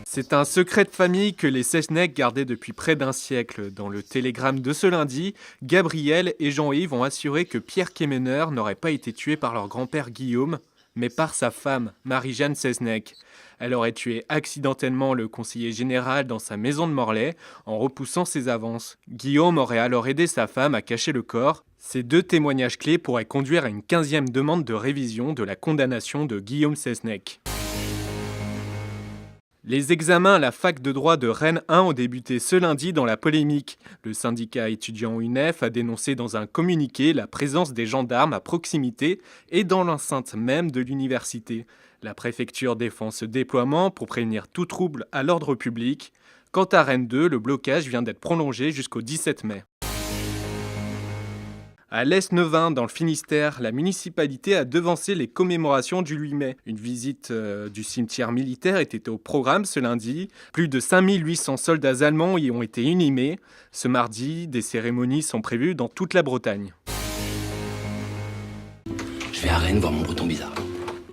C'est un secret de famille que les Seznec gardaient depuis près d'un siècle. Dans le télégramme de ce lundi, Gabriel et Jean-Yves ont assuré que Pierre Quémener n'aurait pas été tué par leur grand-père Guillaume, mais par sa femme, Marie-Jeanne Seznec. Elle aurait tué accidentellement le conseiller général dans sa maison de Morlaix en repoussant ses avances. Guillaume aurait alors aidé sa femme à cacher le corps. Ces deux témoignages clés pourraient conduire à une 15e demande de révision de la condamnation de Guillaume Seznec. Les examens à la fac de droit de Rennes 1 ont débuté ce lundi dans la polémique. Le syndicat étudiant UNEF a dénoncé dans un communiqué la présence des gendarmes à proximité et dans l'enceinte même de l'université. La préfecture défend ce déploiement pour prévenir tout trouble à l'ordre public. Quant à Rennes 2, le blocage vient d'être prolongé jusqu'au 17 mai. À l'Est-Neuvin, dans le Finistère, la municipalité a devancé les commémorations du 8 mai. Une visite du cimetière militaire était au programme ce lundi. Plus de 5800 soldats allemands y ont été inhumés. Ce mardi, des cérémonies sont prévues dans toute la Bretagne. Je vais à Rennes voir mon breton bizarre.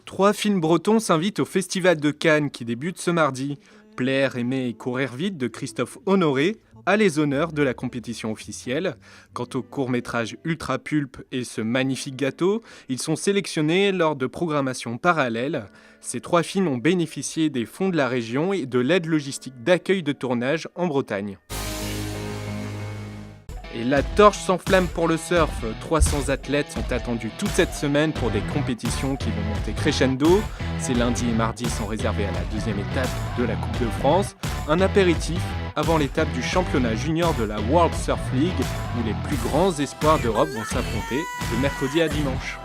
3 films bretons s'invitent au Festival de Cannes qui débute ce mardi. Plaire, aimer et courir vite de Christophe Honoré a les honneurs de la compétition officielle. Quant au court-métrage Ultra Pulp et ce magnifique gâteau, ils sont sélectionnés lors de programmations parallèles. Ces 3 films ont bénéficié des fonds de la région et de l'aide logistique d'accueil de tournage en Bretagne. Et la torche s'enflamme pour le surf. 300 athlètes sont attendus toute cette semaine pour des compétitions qui vont monter crescendo. Ces lundis et mardis sont réservés à la 2e étape de la Coupe de France. Un apéritif avant l'étape du championnat junior de la World Surf League où les plus grands espoirs d'Europe vont s'affronter de mercredi à dimanche.